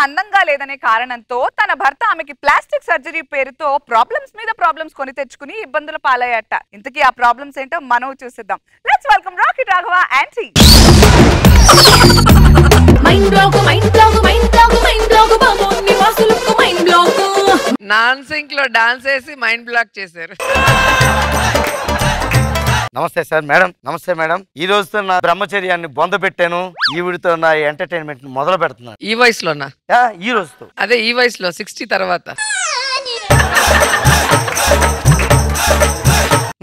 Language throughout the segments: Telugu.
అందంగా లేదనే కారణంతో తన భర్త ఆమెకి ప్లాస్టిక్ సర్జరీ పేరుతో ప్రాబ్లమ్స్ మీద ప్రాబ్లమ్స్ కొని తెచ్చుకుని ఇబ్బందుల పాలయ్యట. ఇంతకీ ఆ ప్రాబ్లమ్స్ ఏంటో మనం చూసేద్దాం. Let's welcome rocket Raghava aunty. Mind block mind block mind block mind block బాబోని వాసులకు మైండ్ బ్లాక్. నాన్ సింక్ లో డాన్స్ చేసి మైండ్ బ్లాక్ చేశారు. నమస్తే సార్. మేడం నమస్తే మేడం. ఈ రోజుతో నా బ్రహ్మచర్యాన్ని బొంద పెట్టాను. ఈవిడితో నా ఎంటర్టైన్మెంట్ మొదలు పెడుతున్నాను. ఈ వయసులోనా? ఈ రోజుతో అదే ఈ వయసులో 60 తర్వాత.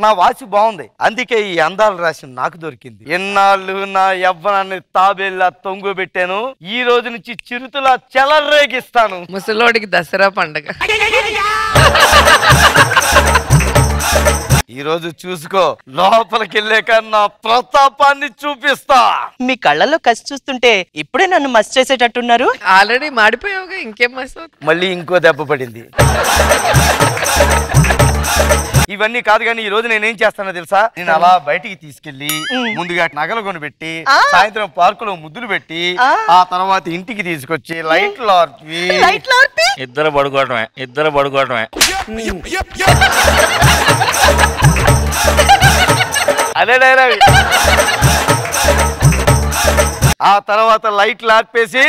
నా వాచి బాగుంది, అందుకే ఈ అందాల రాశి నాకు దొరికింది. ఎన్నాళ్ళు నా యవ్వనాన్ని తాబేలా తొంగు పెట్టాను. ఈ రోజు నుంచి చిరుతులా చెలరేగిస్తాను. ముసలోడికి దసరా పండగ. ఈ రోజు చూసుకో, లోపలికి వెళ్ళాక నా ప్రతాపాన్ని చూపిస్తా. మీ కళ్ళల్లో కసి చూస్తుంటే ఇప్పుడే నన్ను మస్ చేసేటట్టున్నారు. ఆల్రెడీ మాడిపోయావుగా, ఇంకేం మస్? మళ్ళీ ఇంకో దెబ్బ పడింది. ఇవన్నీ కాదు కానీ ఈ రోజు నేనేం చేస్తానో తెలుసా? నేను అలా బయటికి తీసుకెళ్లి ముందుగా నగలు కొనిపెట్టి సాయంత్రం పార్కులో ముద్దులు పెట్టి ఆ తర్వాత ఇంటికి తీసుకొచ్చి లైట్లు ఆర్పి ఇద్దరు పడుకోవటమే అదే డైలాగ్. ఆ తర్వాత లైట్లు ఆర్పేసి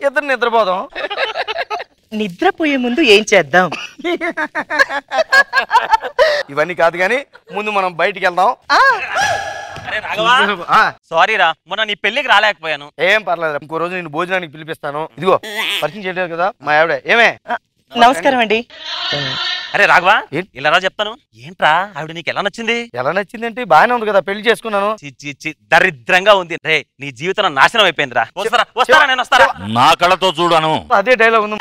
ఇద్దరు నిద్రపోదాం. నిద్రపోయే ముందు ఏం చేద్దాం? ఇవన్నీ కాదు కానీ ముందు మనం బయటికి వెళ్దాం. సారీ రా, మొన్న నీ పెళ్లికి రాలేకపోయాను. ఏం పర్లేదు, ఇంకో రోజు నేను భోజనానికి పిలిపిస్తాను. ఇదిగో పరిచయం చేయలేదు కదా మా ఆవిడ. ఏమే? నమస్కారం అండి. అరే రాఘవా, ఇలా రా చెప్తాను. ఏంట్రా ఆవిడ నీకు ఎలా నచ్చింది? ఎలా నచ్చిందంటే బాగానే ఉంది కదా, పెళ్లి చేసుకున్నాను. దరిద్రంగా ఉంది రే, నీ జీవితం నాశనం అయిపోయిందిరా. వస్తారా నేను వస్తారా? నా కళ్ళతో చూడను. అదే డైలాగ్ ఉంది.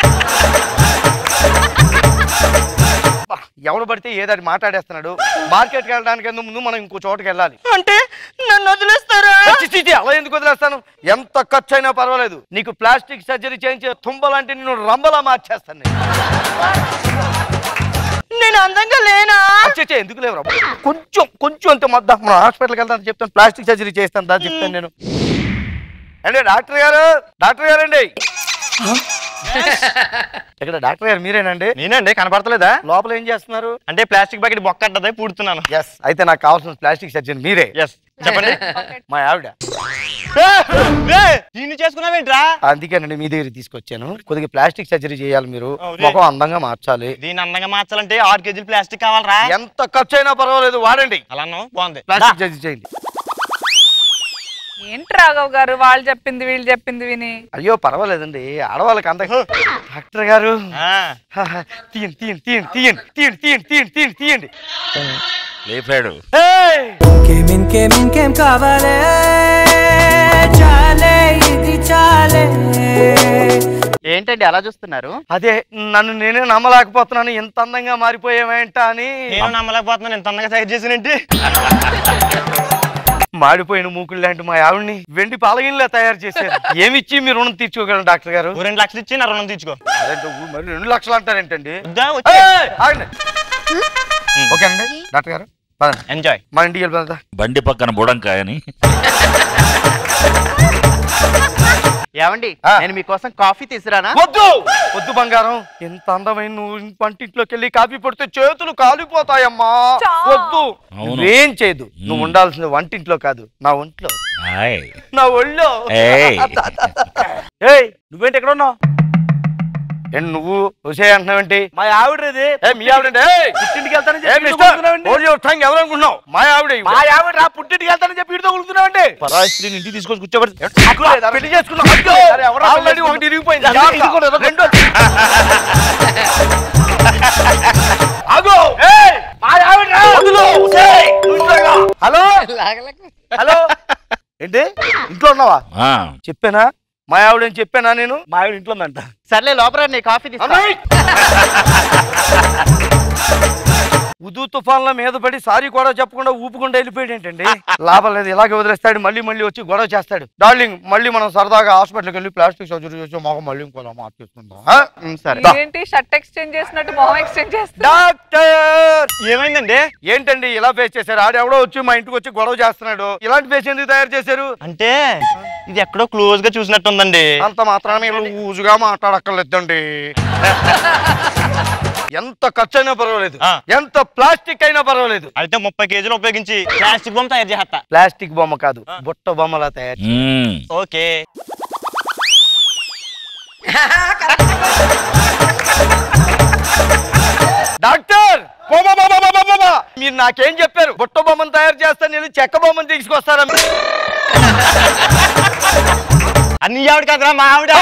ఎవడు పడితే ఏదాటి మాట్లాడేస్తున్నాడు. మార్కెట్కి వెళ్ళడానికి ముందు మనం ఇంకో చోటుకి వెళ్ళాలి. అంటే నన్ను వదిలేస్తారా? అలా ఎందుకు వదిలేస్తాను? ఎంత ఖర్చు అయినా పర్వాలేదు. నీకు ప్లాస్టిక్ సర్జరీ చేయించే తుంబలాంటి నేను రంబలా మార్చేస్తాను. నేను అందంగా లేనా? ఎందుకు లేవు? కొంచెం అంతే మధ్య మనం హాస్పిటల్కి వెళ్తాను చెప్తాను. ప్లాస్టిక్ సర్జరీ చేస్తాను దా చెప్తాను నేను. అండి డాక్టర్ గారండి. ఇక్కడ డాక్టర్ గారు మీరేనండి? నేనండి, కనపడతలేదా? లోపల ఏం చేస్తున్నారు? అంటే ప్లాస్టిక్ బకెట్ బొక్కడ్డదే పూడుతున్నాను. ఎస్, అయితే నాకు కావాల్సిన ప్లాస్టిక్ సర్జరీ మీరే. ఎస్, చెప్పండి. మా ఆవిడ. నిన్ను చేసుకున్నావేంట్రా? అందుకేనండి మీ దగ్గర తీసుకొచ్చాను. కొద్దిగా ప్లాస్టిక్ సర్జరీ చేయాలి, మీరు ముఖం అందంగా మార్చాలి. దీన్ని అందంగా మార్చాలంటే 6 కేజీలు ప్లాస్టిక్ కావాలరా? ఎంత ఖర్చు అయినా పర్వాలేదు, వాడండి. అలా బాగుంది, ప్లాస్టిక్ సర్జరీ చేయండి. ఏంటి రాఘవ్ గారు వాళ్ళు చెప్పింది వీళ్ళు చెప్పింది విని? అయ్యో పర్వాలేదండి, ఆడవాళ్ళకి అంత. డాక్టర్ గారు తీయండి. లేపాడు. ఏంటండి అలా చూస్తున్నారు? అదే నన్ను నేనే నమ్మలేకపోతున్నాను, ఎంత అందంగా మారిపోయావేంట అని. నేను నమ్మలేకపోతున్నాను, ఎంత అందంగా తయారు చేసినంటే. మాడిపోయిన మూకులు లాంటి మా ఆవిడ్ని వెండి పాలగిన్లా తయారు చేశారు. ఏమిచ్చి మీరు రుణం తీర్చుకోగలరు డాక్టర్ గారు? 2 లక్షలు ఇచ్చి నా రుణం తీర్చుకో. మరి 2 లక్షలు అంటారేంటండి? ఓకే అండి డాక్టర్ గారు, ఎంజాయ్. మన ఇంటికి వెళ్ళిపోదా? బండి పక్కన బుడంకాయని. ఏమండి, నేను మీకోసం కాఫీ తీసుకురానా? వద్దు బంగారం, ఎంత అందమైన నువ్వు వంటింట్లోకి వెళ్ళి కాఫీ పడితే చేతులు కాలిపోతాయమ్మా. వద్దు, నువ్వేం చేయదు. నువ్వు ఉండాల్సింది వంటింట్లో కాదు, నా ఒంట్లో, నా ఒళ్ళో. నువ్వేంటి ఎక్కడ ఉన్నావు? నువ్వు హుసే అంటున్నావేంటి? మా ఆవిడది. మీ ఆవిడండి పుట్టింటికి వెళ్తానని చెప్పి ఎవరనుకుంటున్నావు? మా ఆవిడ రా పుట్టింటికి వెళ్తానని చెప్పి వీడితో కొడుకున్నావండి. పరాయి స్త్రీని ఇంటికి తీసుకొని కూర్చోబెట్టి పెళ్లి చేసుకున్నావు. ఆల్రెడీ ఒకటి ఇరిగిపోయింది, రెండో. హలో హలో, ఏంటి ఇంట్లో ఉన్నావా? చెప్పానా మా ఆవిడని? చెప్పానా నేను? మా ఆవిడ ఇంట్లో ఉందంట. సర్లే లోపల నీ కాఫీ వద్దు హుద్దు తుఫాన్ల మీద పడి సారీ కూడా చెప్పకుండా ఊపుకుండా వెళ్ళిపోయాడు ఏంటండి? లాభం లేదు, ఇలాగే వదిలేస్తాడు. మళ్ళీ వచ్చి గొడవ చేస్తాడు. డార్లింగ్ మళ్ళీ మనం సరదాగా హాస్పిటల్కి వెళ్ళి ప్లాస్టిక్ సర్జరీ చేసి మొహం మళ్ళీ ఇంకోలా మార్చేస్తుందాం. సరే ఏంటి షర్ట్ ఎక్స్చేంజ్ చేసినట్టు మొహం ఎక్స్చేంజ్ చేస్తా? డాక్టర్ ఏమైందండి? ఏంటండి ఇలా ఫేస్ చేశారు? ఆడెవడో వచ్చి మా ఇంటికి వచ్చి గొడవ చేస్తున్నాడు. ఇలాంటి ఫేస్ ఎందుకు తయారు చేశారు? అంటే ఇది ఎక్కడో క్లోజ్ గా చూసినట్టుందండి. అంత మాత్రాన ఊజుగా మాట్లాడక్కర్లేదండి. ఎంత ఖర్చు అయినా పర్వాలేదు, ఎంత ప్లాస్టిక్ అయినా పర్వాలేదు. అయితే 30 కేజీలు ఉపయోగించి ప్లాస్టిక్ బొమ్మ తయారు చేస్తా. ప్లాస్టిక్ బొమ్మ కాదు, బుట్ట బొమ్మలా తయారు. ఓకే. డాక్టర్ మీరు నాకేం చెప్పారు? బుట్ట బొమ్మను తయారు చేస్తాను, నేను చెక్క బొమ్మను తీసుకొస్తారా? అన్ని ఆవిడ కదరా మా ఆవిడ.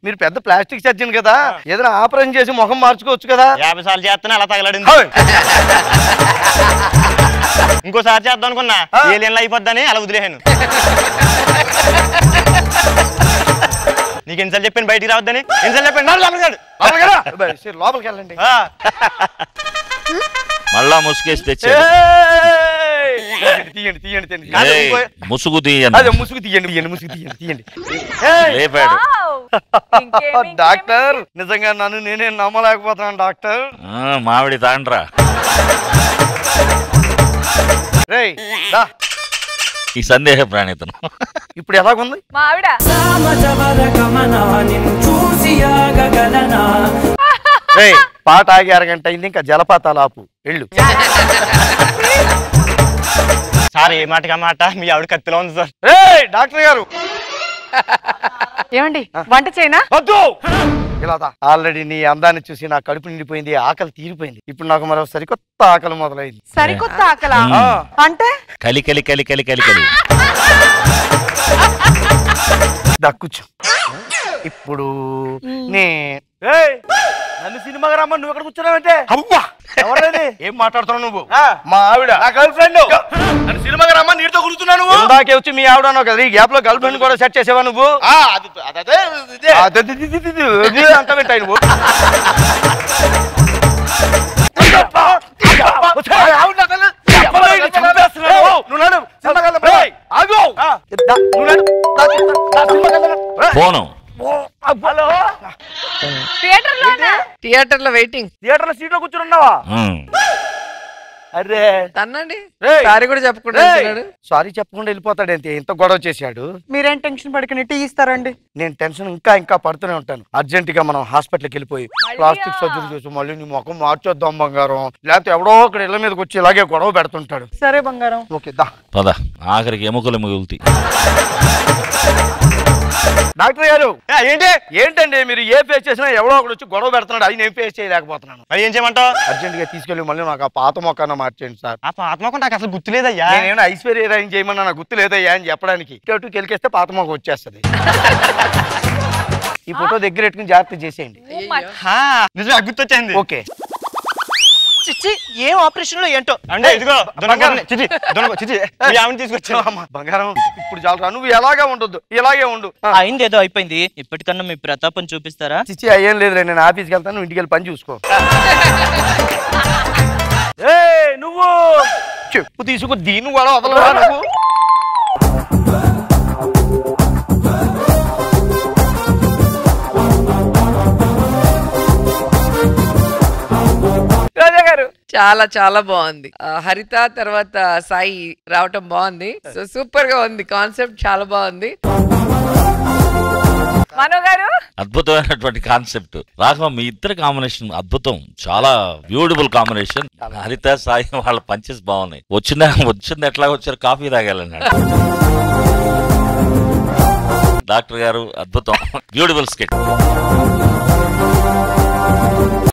మీరు పెద్ద ప్లాస్టిక్ సర్జన్ కదా, ఏదైనా ఆపరేషన్ చేసి ముఖం మార్చుకోవచ్చు కదా. 50 సార్లు చేస్తానే అలా తగలడింది. ఇంకోసారి చేద్దాం అనుకున్నా ఏలియన్లు అయిపోద్దని అలా వదిలేను. నీకు ఎన్నిసార్లు చెప్పాను బయటికి రావద్దని? ఎన్నిసార్లు చెప్పాను లోపలికి వెళ్ళండి. మళ్ళా ముసుగేసి తెచ్చే తీయండి తీయండి తీయండి. ముసుగు అదే తీయండి. ముసుగు తీయండి, ముసుగు తీయండి తీయండి. లేపాడు. డాక్టర్ నిజంగా నన్ను నేనే నమ్మలేకపోతున్నాను డాక్టర్. మామిడి తాండ్రా. రేయ్ దా. ఈ సందేహ ప్రాణితను ఇప్పుడు ఎలాగుంది? మా ఆవిడ రేయ్ పాట ఆగి అరగంట అయింది, ఇంకా జలపాతాలు ఆపు వెళ్ళు. సార్ ఏ మాటగా మాట మీ ఆవిడ కత్తిలో ఉంది సార్. రేయ్ డాక్టర్ గారు ఏమండి వంట చేయనా? వద్దు. ఇలా ఆల్రెడీ నీ అందాన్ని చూసి నా కడుపు నిండిపోయింది, ఆకలి తీరిపోయింది. ఇప్పుడు నాకు మరో సరికొత్త ఆకలి మొదలైంది. సరికొత్త ఆకలా అంటే? కలి కలి కలి కలి కలి కలి. దక్కుచ్చు ఇప్పుడు నన్ను సినిమాకి రమ్మని నువ్వు ఎక్కడ కూర్చున్నావంటే? అవ్వా ఎవరది? ఏం మాట్లాడుతున్నావు నువ్వు? మా ఆవిడ నా గర్ల్ ఫ్రెండ్. నన్ను సినిమాకి రమ్మని నీటితో కూర్చున్నావు నువ్వు. ఇందాకే వచ్చి మీ ఆవిడ అన్నావు కదా, ఈ గ్యాప్ లో గర్ల్ ఫ్రెండ్ కూడా సెట్ చేసేవా నువ్వు? అంత పెట్టాయి నువ్వు. పోను. హలో థియేటర్ లో వెయిటింగ్. థియేటర్ లో సీట్ లో కూర్చున్నావా? అరే తన్నండి. సారీ కూడా చెప్పకుండా సారీ చెప్పకుండా వెళ్ళిపోతాడు. ఇంత గొడవ చేశాడు. మీరేం టెన్షన్ పడుకుని టీ ఇస్తారండి? నేను టెన్షన్ ఇంకా పడుతూనే ఉంటాను. అర్జెంట్ గా మనం హాస్పిటల్కి వెళ్ళిపోయి ప్లాస్టిక్ సర్జరీ చేసి మళ్ళీ నీ ముఖం మార్చొద్దాం బంగారం, లేకపోతే ఎవడో ఒకటి ఇళ్ళ మీదకి వచ్చి ఇలాగే గొడవ పెడుతుంటాడు. సరే బంగారం. ఓకే దా పద. ఆఖరికి ఎముకలు మిగులుతాయి. డాక్టర్ గారు ఏంటి ఏంటండి మీరు ఏ ఫేస్ చేసినా ఎవడో ఒకటి వచ్చి గొడవ పెడుతున్నాడు, అది నేను ఫేస్ చేయలేకపోతున్నాను. అది ఏం చేయమంటావు? అర్జెంట్ గా తీసుకెళ్ళి మళ్ళీ నాకు ఆ పాత మొక్కన మార్చేయండి సార్. ఆ పాత మొక్క నాకు అసలు గుర్తులేదయ్యా. నేనేమైనా ఐశ్వర్య రాయ్ చేయమన్నా నాకు గుర్తు లేదయ్యా అని చెప్పడానికి. ఇటు కెలికేస్తే పాత మొక్క వచ్చేస్తుంది. ఈ ఫోటో దగ్గర పెట్టుకుని జాగ్రత్త చేసేయండి. నిజమే గుర్తొచ్చింది. ఓకే చిచ్చి ఏం ఆపరేషన్ లో ఏంటో. అంటే ఇదిగో తీసుకొచ్చా బంగారం. ఇప్పుడు చాలా నువ్వు ఎలాగే ఉండొద్దు, ఇలాగే ఉండు. అయింది ఏదో అయిపోయింది. ఇప్పటికన్నా మీ ప్రతాపం చూపిస్తారా? చిచ్చి అయ్యేం లేదు, నేను ఆఫీస్కి వెళ్తాను, నువ్వు ఇంటికి వెళ్ళి పని చూసుకో. నువ్వు చెప్పు తీసుకు దీన్ని కూడా వదలవా నువ్వు? చాలా చాలా బాగుంది. హరిత తర్వాత సాయి రావటం బాగుంది. సో సూపర్ గా ఉంది, కాన్సెప్ట్ చాలా బాగుంది. మనో గారు అద్భుతమైనటువంటి కాన్సెప్ట్. రాఘవ మీ ఇద్దరు కాంబినేషన్ అద్భుతం, చాలా బ్యూటిఫుల్ కాంబినేషన్. హరిత సాయి వాళ్ళ పంచెస్ బాగున్నాయి. వచ్చింది ఎట్లా వచ్చారు? కాఫీ తాగాలన్నాడు డాక్టర్ గారు. అద్భుతం, బ్యూటిఫుల్ స్కిట్.